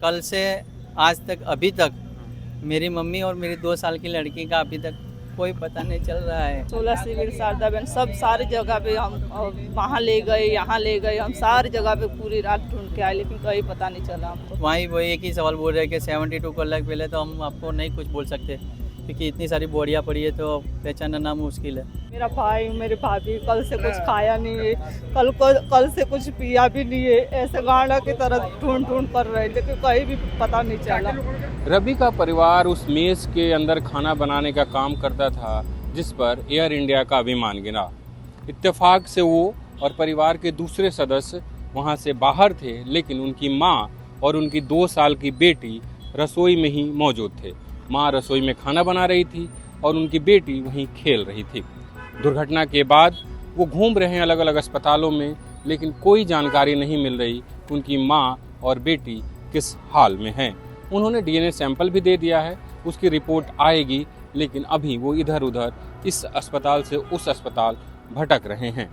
कल से आज तक अभी तक मेरी मम्मी और मेरी 2 साल की लड़की का अभी तक कोई पता नहीं चल रहा है। 16 सिविल शारदा बहन सब सारी जगह पे हम वहाँ ले गए, यहाँ ले गए, हम सारी जगह पे पूरी रात ढूंढ के आए, लेकिन कहीं पता नहीं चला हमको। वहीं वो एक ही सवाल बोल रहे हैं कि 72 कलाक पहले तो हम आपको नहीं कुछ बोल सकते, क्योंकि इतनी सारी बॉडियाँ पड़ी है तो पहचानना मुश्किल है। मेरा भाई मेरे भाभी कल से कुछ खाया नहीं है, कल से कुछ पिया भी नहीं है, ऐसे गांडा की तरह ढूंढ कर रहे हैं, लेकिन कहीं भी पता नहीं चला। रवि का परिवार उस मेज़ के अंदर खाना बनाने का काम करता था जिस पर एयर इंडिया का अभिमान गिरा। इत्तेफाक से वो और परिवार के दूसरे सदस्य वहाँ से बाहर थे, लेकिन उनकी माँ और उनकी 2 साल की बेटी रसोई में ही मौजूद थे। माँ रसोई में खाना बना रही थी और उनकी बेटी वहीं खेल रही थी। दुर्घटना के बाद वो घूम रहे हैं अलग अलग अस्पतालों में, लेकिन कोई जानकारी नहीं मिल रही कि उनकी माँ और बेटी किस हाल में हैं। उन्होंने डीएनए सैंपल भी दे दिया है, उसकी रिपोर्ट आएगी, लेकिन अभी वो इधर उधर इस अस्पताल से उस अस्पताल भटक रहे हैं।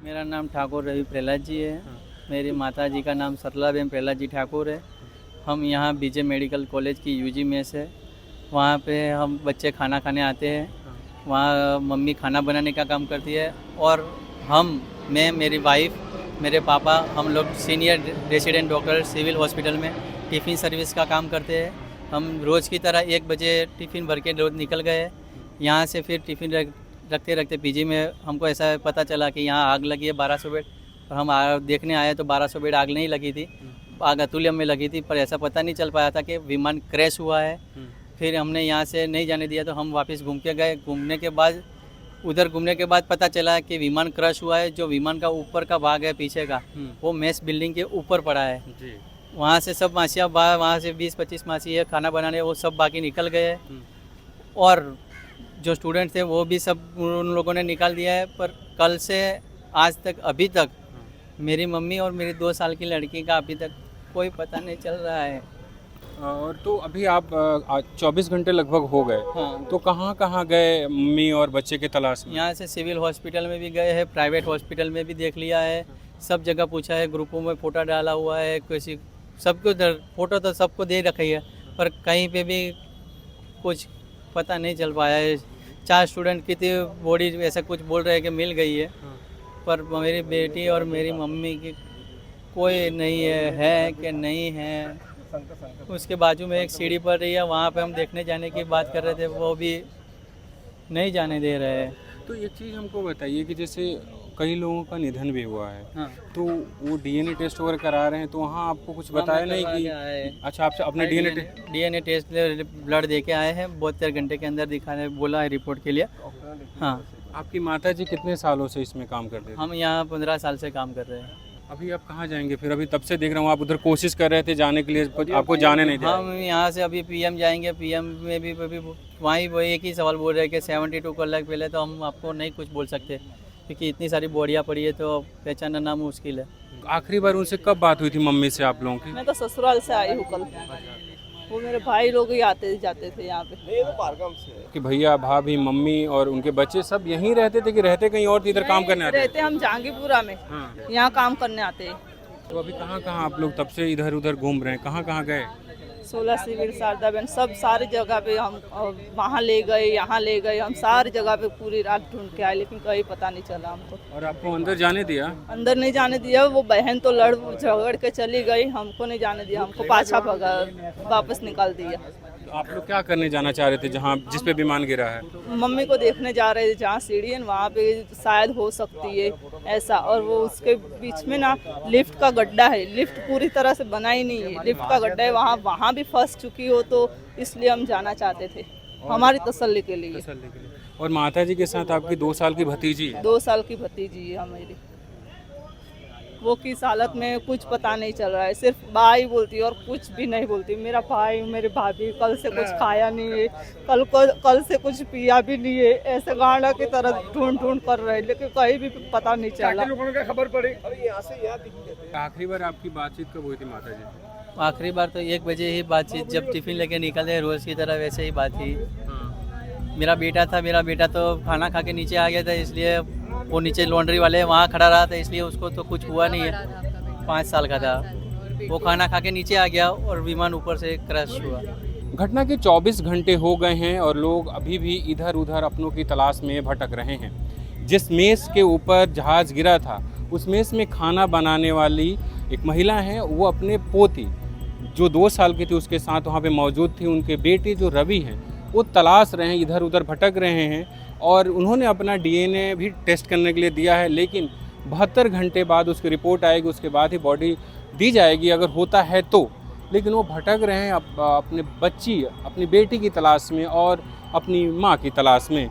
मेरा नाम ठाकुर रवि प्रहलाद जी है। मेरी माता जी का नाम सरलाबेन प्रहलाद जी ठाकुर है। हम यहाँ बीजे मेडिकल कॉलेज की यूजी मेस है, वहाँ पे हम बच्चे खाना खाने आते हैं। वहाँ मम्मी खाना बनाने का काम करती है और मैं मेरी वाइफ, मेरे पापा, हम लोग senior resident doctor civil hospital में टिफ़िन सर्विस का काम करते हैं। हम रोज़ की तरह 1 बजे टिफ़िन भर के रोज़ निकल गए। यहाँ से फिर टिफ़िन रखते रखते पीजी में हमको ऐसा पता चला कि यहाँ आग लगी है 1200 बेड, और हम देखने आए तो 1200 बेड आग नहीं लगी थी, आग अतुल्यम में लगी थी, पर ऐसा पता नहीं चल पाया था कि विमान क्रैश हुआ है। फिर हमने यहाँ से नहीं जाने दिया तो हम वापस घूम के गए। घूमने के बाद पता चला कि विमान क्रैश हुआ है। जो विमान का ऊपर का भाग है पीछे का, वो मेस बिल्डिंग के ऊपर पड़ा है। वहाँ से सब मासियाँ वहाँ से 20-25 मासी है खाना बनाने, वो सब बाकी निकल गए। और जो स्टूडेंट थे वो भी सब उन लोगों ने निकाल दिया है। पर कल से आज तक अभी तक मेरी मम्मी और मेरी 2 साल की लड़की का अभी तक कोई पता नहीं चल रहा है। और तो अभी आप 24 घंटे लगभग हो गए। हाँ, तो कहाँ कहाँ गए मम्मी और बच्चे की तलाश में? यहाँ से सिविल हॉस्पिटल में भी गए हैं, प्राइवेट हॉस्पिटल में भी देख लिया है, सब जगह पूछा है, ग्रुपों में फ़ोटो डाला हुआ है, किसी सबको फ़ोटो तो सबको दे रखी है, पर कहीं पे भी कुछ पता नहीं चल पाया है। 4 स्टूडेंट की थी बॉडी, ऐसा कुछ बोल रहे हैं कि मिल गई है, पर मेरी बेटी और मेरी मम्मी की कोई नहीं है कि नहीं है। उसके बाजू में एक सीढ़ी पड़ रही है, वहाँ पे हम देखने जाने की बात कर रहे थे, वो भी नहीं जाने दे रहे हैं। तो एक चीज़ हमको बताइए कि जैसे कई लोगों का निधन भी हुआ है, हाँ, तो वो डीएनए टेस्ट वगैरह करा रहे हैं, तो वहाँ आपको कुछ बताया नहीं कि अच्छा आपसे अपने डीएनए टेस्ट ब्लड दे के आए हैं, 72 घंटे के अंदर दिखाने बोला है रिपोर्ट के लिए। हाँ, आपकी माता जी कितने सालों से इसमें काम करते थे? हम यहाँ 15 साल से काम कर रहे हैं। अभी आप कहाँ जाएंगे फिर? अभी तब से देख रहा हूँ आप उधर कोशिश कर रहे थे जाने के लिए, आपको जाने नहीं दिया। हम यहाँ से अभी पीएम जाएंगे, पीएम में भी वहीं वो एक ही सवाल बोल रहे हैं कि 72 कलाक पहले तो हम आपको नहीं कुछ बोल सकते, क्योंकि इतनी सारी बॉडियाँ पड़ी है तो पहचानना मुश्किल है। आखिरी बार उनसे कब बात हुई थी मम्मी से आप लोगों की? मैं तो ससुराल से आई हूँ कल, वो मेरे भाई लोग ही आते जाते थे यहाँ पे। कि भैया भाभी मम्मी और उनके बच्चे सब यहीं रहते थे कि रहते कहीं और थे, इधर काम करने आते थे? रहते हम जहांगीरपुरा में, हाँ। यहाँ काम करने आते हैं। तो अभी कहाँ कहाँ आप लोग तब से इधर उधर घूम रहे हैं, कहाँ कहाँ गए? 16 सिविल शारदा बहन सब सारी जगह पे हम वहाँ ले गए, यहाँ ले गए, हम सारी जगह पे पूरी रात ढूंढ के आए, लेकिन कहीं पता नहीं चला हमको। और आपको अंदर जाने दिया? अंदर नहीं जाने दिया, वो बहन तो लड़ झगड़ के चली गई, हमको नहीं जाने दिया, हमको पाछा भगा वापस निकाल दिया। तो आप लोग क्या करने जाना चाह रहे थे जहाँ जिस पे विमान गिरा है? मम्मी को देखने जा रहे थे, जहाँ सीढ़ी है वहाँ पे शायद हो सकती है ऐसा। और वो उसके बीच में ना लिफ्ट का गड्ढा है, लिफ्ट पूरी तरह से बना ही नहीं है, लिफ्ट का गड्ढा है, वहाँ भी फंस चुकी हो, तो इसलिए हम जाना चाहते थे हमारी तसल्ली के लिए। और माता जी के साथ आपकी 2 साल की भतीजी है? 2 साल की भतीजी है हमारी, वो किस हालत में कुछ पता नहीं चल रहा है, सिर्फ बाई बोलती है और कुछ भी नहीं बोलती। मेरा भाई मेरे भाभी कल से कुछ खाया नहीं है, कल से कुछ पिया भी नहीं है, ऐसे गांडा की तरह ढूंढ कर रहे हैं, लेकिन कहीं भी पता नहीं चला। खबर पड़ी। आखिरी बार आपकी बातचीत कब हुई थी माता जी से? आखिरी बार तो 1 बजे ही बातचीत, जब टिफ़िन लेके निकले रोज़ की तरह वैसे ही बात थी। मेरा बेटा तो खाना खा के नीचे आ गया था, इसलिए वो नीचे लॉन्ड्री वाले वहाँ खड़ा रहा था, इसलिए उसको तो कुछ हुआ नहीं है। 5 साल का था। वो खाना खा के नीचे आ गया और विमान ऊपर से क्रैश हुआ। घटना के 24 घंटे हो गए हैं और लोग अभी भी इधर उधर अपनों की तलाश में भटक रहे हैं। जिस मेस के ऊपर जहाज़ गिरा था उस मेस में खाना बनाने वाली एक महिला है, वो अपने पोती जो 2 साल की थी उसके साथ वहाँ पे मौजूद थी। उनके बेटे जो रवि हैं वो तलाश रहे हैं, इधर उधर भटक रहे हैं और उन्होंने अपना डीएनए भी टेस्ट करने के लिए दिया है, लेकिन 72 घंटे बाद उसकी रिपोर्ट आएगी, उसके बाद ही बॉडी दी जाएगी अगर होता है तो। लेकिन वो भटक रहे हैं अपने बच्ची, अपनी बेटी की तलाश में और अपनी माँ की तलाश में।